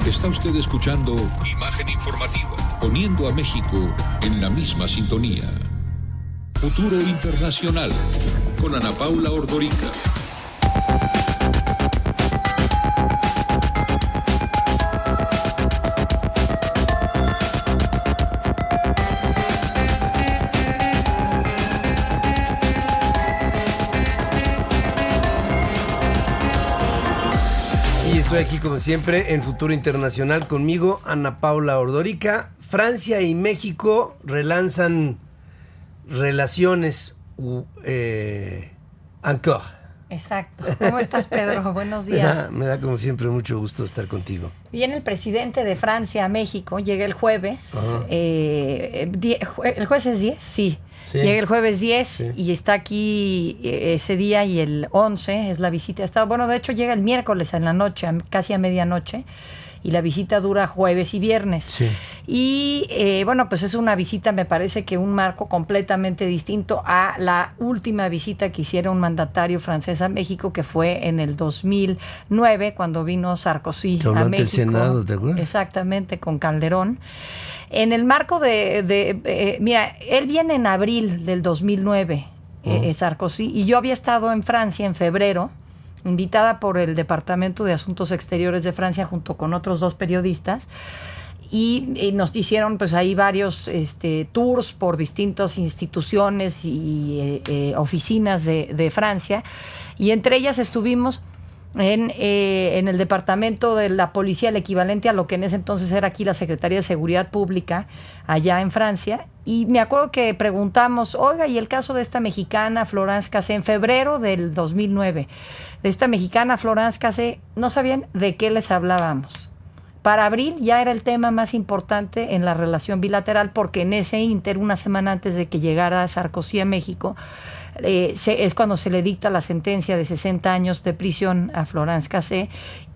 Está usted escuchando Imagen Informativa, poniendo a México en la misma sintonía. Futuro Internacional, con Ana Paula Ordorica. Estoy aquí como siempre en Futuro Internacional, conmigo Ana Paula Ordorica. Francia y México relanzan relaciones encore. Exacto. ¿Cómo estás, Pedro? Buenos días. Me da como siempre mucho gusto estar contigo. Viene el presidente de Francia a México, llega el jueves. ¿El jueves es 10? Sí. Sí. Llega el jueves 10 sí. Y está aquí ese día, y el 11 es la visita. Bueno, de hecho llega el miércoles en la noche, casi a medianoche, y la visita dura jueves y viernes. Sí. Y bueno, pues es una visita, me parece que un marco completamente distinto a la última visita que hiciera un mandatario francés a México, que fue en el 2009, cuando vino Sarkozy a México. El Senado, ¿te acuerdas? Exactamente, con Calderón. En el marco mira, él viene en abril del 2009, Sarkozy, y yo había estado en Francia en febrero, invitada por el Departamento de Asuntos Exteriores de Francia junto con otros 2 periodistas, y nos hicieron pues ahí varios tours por distintas instituciones y oficinas de Francia, y entre ellas estuvimos en el departamento de la policía, el equivalente a lo que en ese entonces era aquí la Secretaría de Seguridad Pública, allá en Francia. Y me acuerdo que preguntamos, oiga, ¿y el caso de esta mexicana Florence Cassé en febrero del 2009? De esta mexicana Florence Cassé, no sabían de qué les hablábamos. Para abril ya era el tema más importante en la relación bilateral, porque en ese ínter, una semana antes de que llegara Sarkozy a México, es cuando se le dicta la sentencia de 60 años de prisión a Florence Cassé,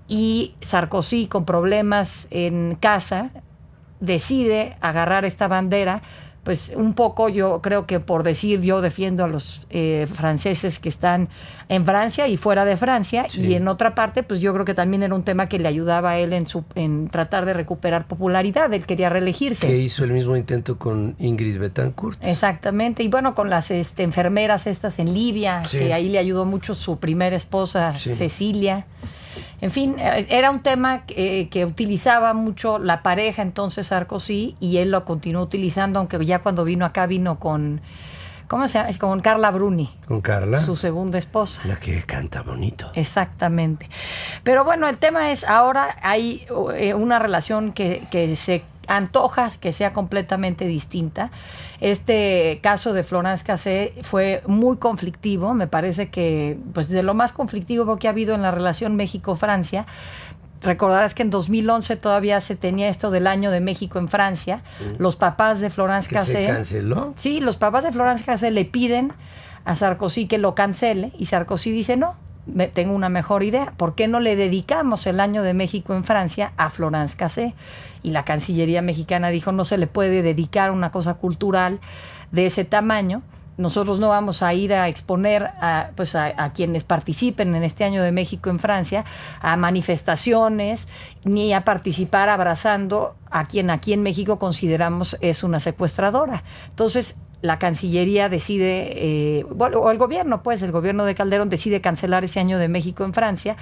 y Sarkozy, con problemas en casa, decide agarrar esta bandera. Pues un poco, yo creo que por decir, yo defiendo a los franceses que están en Francia y fuera de Francia, sí. Y en otra parte, pues yo creo que también era un tema que le ayudaba a él en tratar de recuperar popularidad. Él quería reelegirse. Que hizo el mismo intento con Ingrid Betancourt. Exactamente, y bueno, con las enfermeras estas en Libia, sí. Que ahí le ayudó mucho su primera esposa, sí. Cecilia. En fin, era un tema que utilizaba mucho la pareja entonces Sarkozy, y él lo continuó utilizando, aunque ya cuando vino acá vino con, ¿cómo se llama? Es con Carla Bruni. ¿Con Carla? Su segunda esposa. La que canta bonito. Exactamente. Pero bueno, el tema es, ahora hay una relación que se antoja que sea completamente distinta. Este caso de Florence Cassé fue muy conflictivo, me parece que pues de lo más conflictivo que ha habido en la relación México-Francia. Recordarás que en 2011 todavía se tenía esto del año de México en Francia. Los papás de Florence Cassé... ¿Se canceló? Sí, los papás de Florence Cassé le piden a Sarkozy que lo cancele, y Sarkozy dice no. Tengo una mejor idea. ¿Por qué no le dedicamos el año de México en Francia a Florence Cassé? Y la Cancillería mexicana dijo, no se le puede dedicar una cosa cultural de ese tamaño. Nosotros no vamos a ir a exponer a quienes participen en este año de México en Francia a manifestaciones, ni a participar abrazando a quien aquí en México consideramos es una secuestradora. Entonces, la Cancillería decide, o el gobierno de Calderón decide cancelar ese año de México en Francia,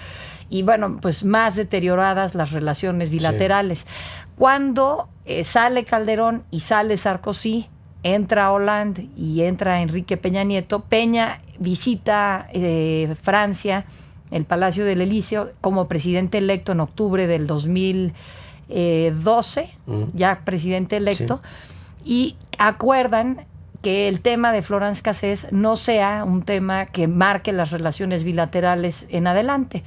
y bueno, pues más deterioradas las relaciones bilaterales. Sí. Cuando sale Calderón y sale Sarkozy, entra Hollande y entra Enrique Peña Nieto. Peña visita Francia, el Palacio del Elíseo, como presidente electo en octubre del 2012, ya presidente electo, sí. Y acuerdan que el tema de Florence Cassé no sea un tema que marque las relaciones bilaterales en adelante.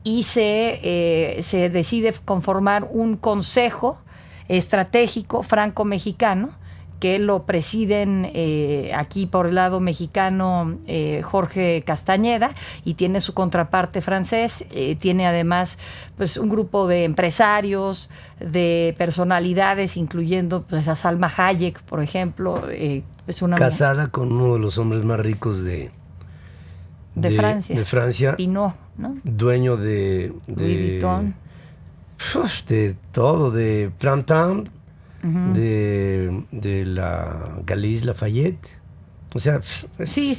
Y se decide conformar un consejo estratégico franco-mexicano, que lo presiden aquí por el lado mexicano Jorge Castañeda, y tiene su contraparte francés. Tiene además pues un grupo de empresarios, de personalidades, incluyendo pues a Salma Hayek, por ejemplo. Es una casada con uno de los hombres más ricos de Francia. De Francia. Pinot, ¿no? Dueño de Louis Vuitton. De todo, de Printemps, de la Galeries Lafayette. O sea, sí,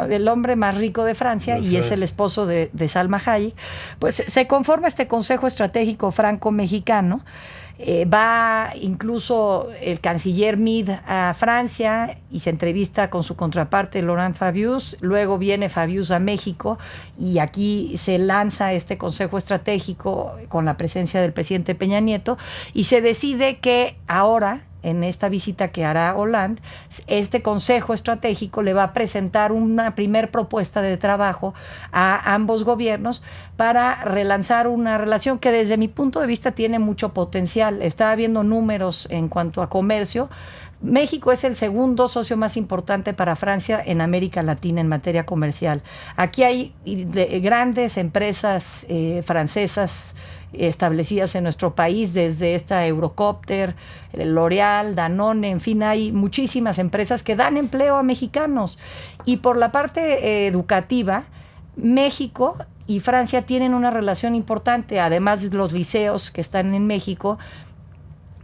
el hombre más rico de Francia y es el esposo de Salma Hayek. Pues se conforma este Consejo Estratégico Franco-Mexicano. Va incluso el canciller Meade a Francia y se entrevista con su contraparte Laurent Fabius. Luego viene Fabius a México y aquí se lanza este Consejo Estratégico con la presencia del presidente Peña Nieto y se decide que ahora, en esta visita que hará Hollande, este Consejo Estratégico le va a presentar una primer propuesta de trabajo a ambos gobiernos para relanzar una relación que desde mi punto de vista tiene mucho potencial. Estaba viendo números en cuanto a comercio. México es el segundo socio más importante para Francia en América Latina en materia comercial. Aquí hay grandes empresas francesas establecidas en nuestro país, desde esta Eurocopter, L'Oréal, Danone, en fin, hay muchísimas empresas que dan empleo a mexicanos. Y por la parte educativa, México y Francia tienen una relación importante, además de los liceos que están en México.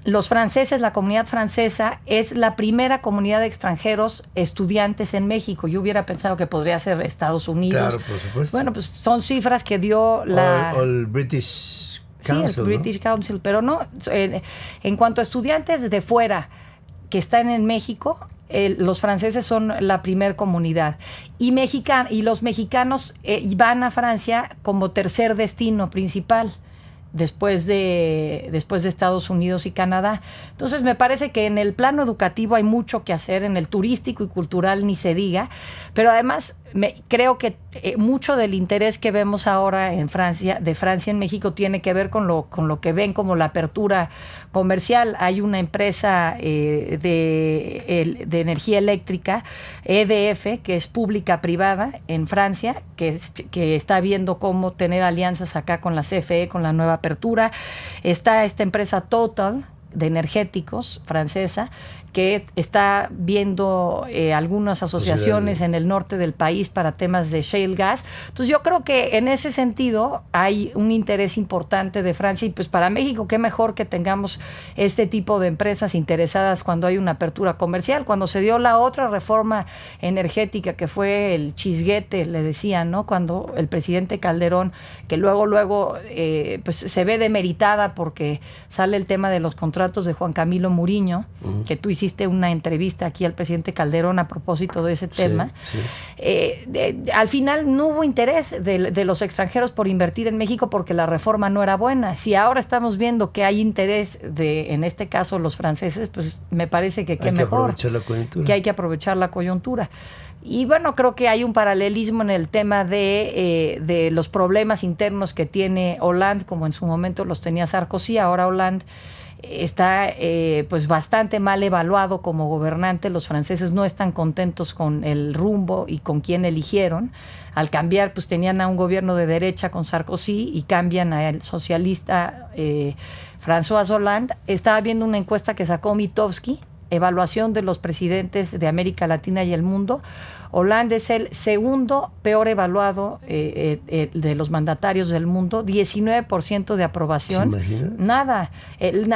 Los franceses, la comunidad francesa, es la primera comunidad de extranjeros estudiantes en México. Yo hubiera pensado que podría ser Estados Unidos. Claro, por supuesto. Bueno, pues son cifras que dio la... O el British Council, sí, el British Council, pero no, en cuanto a estudiantes de fuera que están en México, los franceses son la primer comunidad y los mexicanos van a Francia como tercer destino principal después de Estados Unidos y Canadá. Entonces me parece que en el plano educativo hay mucho que hacer, en el turístico y cultural ni se diga, pero además creo que mucho del interés que vemos ahora de Francia en México tiene que ver con lo que ven como la apertura comercial. Hay una empresa de energía eléctrica, EDF, que es pública privada en Francia, que está viendo cómo tener alianzas acá con la CFE, con la nueva apertura. Está esta empresa Total de energéticos francesa que está viendo algunas asociaciones en el norte del país para temas de shale gas. Entonces yo creo que en ese sentido hay un interés importante de Francia y pues para México qué mejor que tengamos este tipo de empresas interesadas cuando hay una apertura comercial. Cuando se dio la otra reforma energética que fue el chisguete, le decían, ¿no? Cuando el presidente Calderón, que luego pues se ve demeritada porque sale el tema de los contratos de Juan Camilo Muriño, que tú hiciste una entrevista aquí al presidente Calderón a propósito de ese tema. Sí. Al final no hubo interés de los extranjeros por invertir en México porque la reforma no era buena. Si ahora estamos viendo que hay interés en este caso los franceses, pues me parece que qué mejor. Que hay que aprovechar la coyuntura. Y bueno, creo que hay un paralelismo en el tema de los problemas internos que tiene Hollande, como en su momento los tenía Sarkozy. Ahora Hollande está pues bastante mal evaluado como gobernante. Los franceses no están contentos con el rumbo y con quién eligieron. Al cambiar, pues tenían a un gobierno de derecha con Sarkozy y cambian al socialista François Hollande. Estaba viendo una encuesta que sacó Mitofsky, evaluación de los presidentes de América Latina y el mundo. Hollande es el segundo peor evaluado de los mandatarios del mundo, 19% de aprobación. ¿Se imagina? Nada,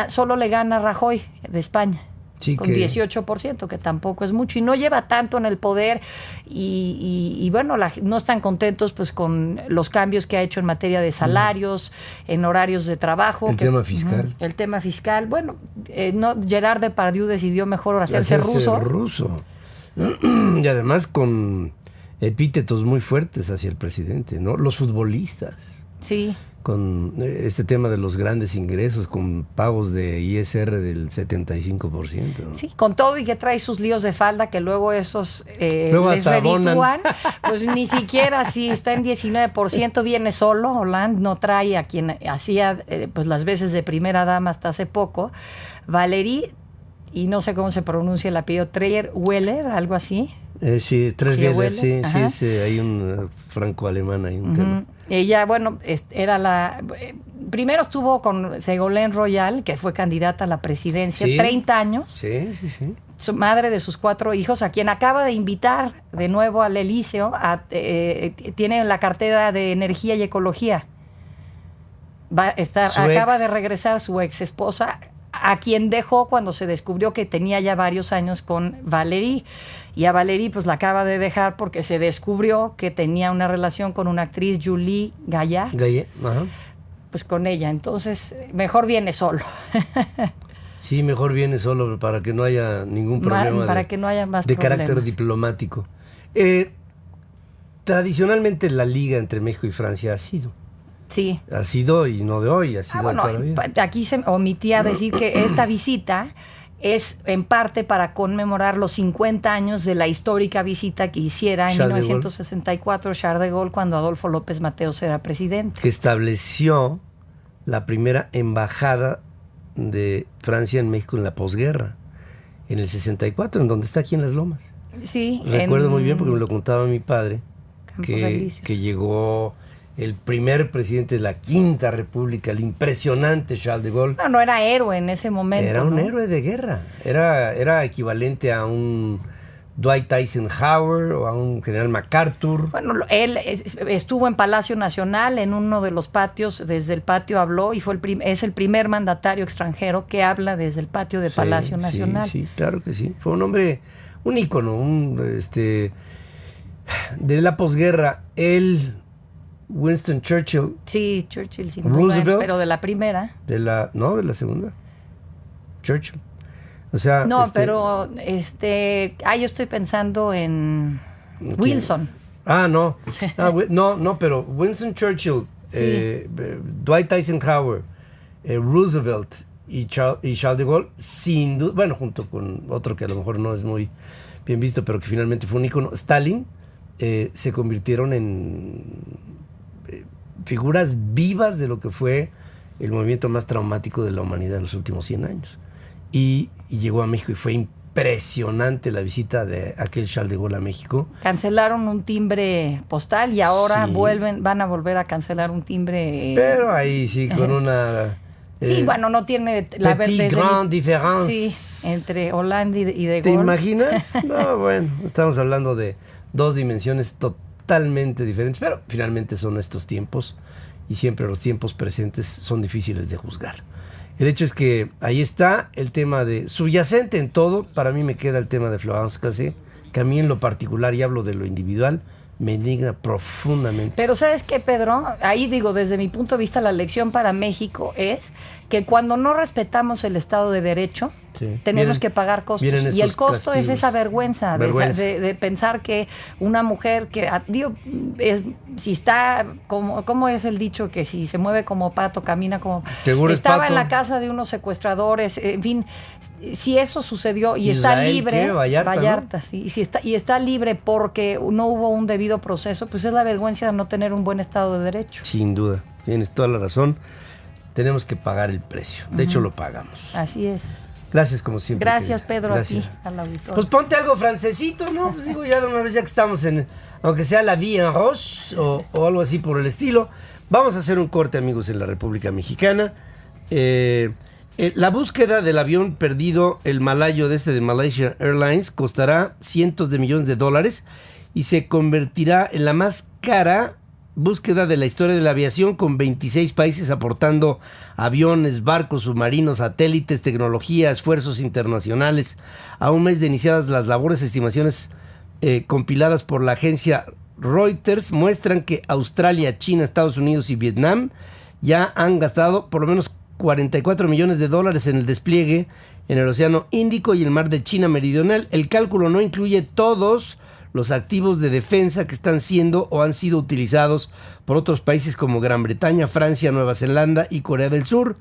solo le gana Rajoy de España. Sí, con 18%, que tampoco es mucho, y no lleva tanto en el poder, y bueno, no están contentos pues con los cambios que ha hecho en materia de salarios, en horarios de trabajo. El tema fiscal. El tema fiscal, bueno, Gerard Depardieu decidió mejor hacerse ruso. Y además con epítetos muy fuertes hacia el presidente, ¿no? Los futbolistas. Sí. Con este tema de los grandes ingresos, con pagos de ISR del 75%. Sí, con todo y que trae sus líos de falda, que luego esos les reditúan, pues ni siquiera si está en 19%, viene solo. Hollande no trae a quien hacía pues las veces de primera dama hasta hace poco, Valérie, y no sé cómo se pronuncia el apellido, Trierweiler, algo así. Sí, Trierweiler, sí, hay un franco-alemán, hay un tema. Ella, bueno, era primero estuvo con Ségolène Royal, que fue candidata a la presidencia, 30 años. Sí. Su madre de sus 4 hijos, a quien acaba de invitar de nuevo al Elíseo, tiene la cartera de Energía y Ecología. acaba de regresar su ex esposa, a quien dejó cuando se descubrió que tenía ya varios años con Valérie. Y a Valérie pues la acaba de dejar porque se descubrió que tenía una relación con una actriz, Julie Gaillard. Ajá. Pues con ella. Entonces, mejor viene solo. Sí, mejor viene solo para que no haya ningún problema para que no haya más de problemas. carácter diplomático. Tradicionalmente la liga entre México y Francia ha sido. Sí. Ha sido, y no de hoy, ha sido toda la vida. Aquí se omitía decir que esta visita es en parte para conmemorar los 50 años de la histórica visita que hiciera en 1964 Charles de Gaulle cuando Adolfo López Mateos era presidente. Que estableció la primera embajada de Francia en México en la posguerra, en el 64, en donde está aquí en Las Lomas. Sí. Recuerdo muy bien porque me lo contaba mi padre, que llegó el primer presidente de la Quinta República, el impresionante Charles de Gaulle. No era héroe en ese momento. Era un héroe de guerra. Era equivalente a un Dwight Eisenhower o a un general MacArthur. Bueno, él estuvo en Palacio Nacional, en uno de los patios, desde el patio habló y es el primer mandatario extranjero que habla desde el patio de Palacio Nacional. Sí, claro que sí. Fue un hombre, un ícono, de la posguerra. Él, Winston Churchill. Sí, Churchill, sin Roosevelt, duda, pero de la primera. De la segunda. Churchill. O sea, no, pero yo estoy pensando en Wilson. No. No, pero Winston Churchill, sí. Dwight Eisenhower, Roosevelt y Charles de Gaulle, sin duda, bueno, junto con otro que a lo mejor no es muy bien visto, pero que finalmente fue un ícono, Stalin, se convirtieron en figuras vivas de lo que fue el movimiento más traumático de la humanidad de los últimos 100 años. Y llegó a México y fue impresionante la visita de aquel Charles de Gaulle a México. Cancelaron un timbre postal y ahora van a volver a cancelar un timbre. Pero ahí sí, con una... sí, bueno, no tiene la gran diferencia. Sí, entre Hollande y de Gaulle. ¿Te imaginas? No, bueno, estamos hablando de dos dimensiones totalmente diferentes, pero finalmente son estos tiempos y siempre los tiempos presentes son difíciles de juzgar. El hecho es que ahí está el tema de subyacente en todo. Para mí me queda el tema de Florence Cassé, que a mí en lo particular, y hablo de lo individual, me indigna profundamente. Pero ¿sabes qué, Pedro? Ahí digo, desde mi punto de vista, la lección para México es que cuando no respetamos el Estado de Derecho, tenemos que pagar costos. Y el costo es esa vergüenza. De pensar que una mujer que, si está, ¿cómo es el dicho? Que si se mueve como pato, camina como... Estaba en la casa de unos secuestradores, en fin, si eso sucedió y está libre... Vallarta, ¿no? Sí, y está libre porque no hubo un debido proceso, pues es la vergüenza de no tener un buen Estado de Derecho. Sin duda, tienes toda la razón. Tenemos que pagar el precio. De hecho, lo pagamos. Así es. Gracias, como siempre. Gracias, Pedro, gracias. A ti, al auditorio. Pues ponte algo francesito, ¿no? Pues digo, ya de una vez ya que estamos aunque sea La Vie en Rose o algo así por el estilo. Vamos a hacer un corte, amigos, en la República Mexicana. La búsqueda del avión perdido, el malayo de Malaysia Airlines, costará cientos de millones de dólares y se convertirá en la más cara búsqueda de la historia de la aviación, con 26 países aportando aviones, barcos, submarinos, satélites, tecnología, esfuerzos internacionales. A un mes de iniciadas las labores, estimaciones compiladas por la agencia Reuters muestran que Australia, China, Estados Unidos y Vietnam ya han gastado por lo menos 44 millones de dólares en el despliegue en el Océano Índico y el Mar de China Meridional. El cálculo no incluye todos los activos de defensa que están siendo o han sido utilizados por otros países como Gran Bretaña, Francia, Nueva Zelanda y Corea del Sur,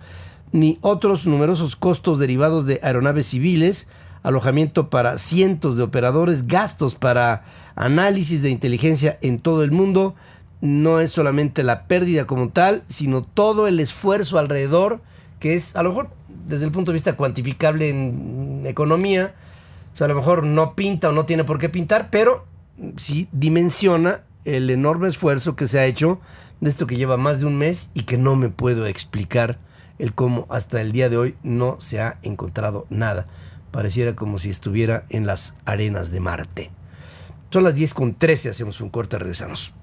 ni otros numerosos costos derivados de aeronaves civiles, alojamiento para cientos de operadores, gastos para análisis de inteligencia en todo el mundo. No es solamente la pérdida como tal, sino todo el esfuerzo alrededor, que es a lo mejor desde el punto de vista cuantificable en economía. O sea, a lo mejor no pinta o no tiene por qué pintar, pero sí dimensiona el enorme esfuerzo que se ha hecho de esto que lleva más de un mes y que no me puedo explicar el cómo hasta el día de hoy no se ha encontrado nada. Pareciera como si estuviera en las arenas de Marte. Son las 10:13, hacemos un corte, regresamos.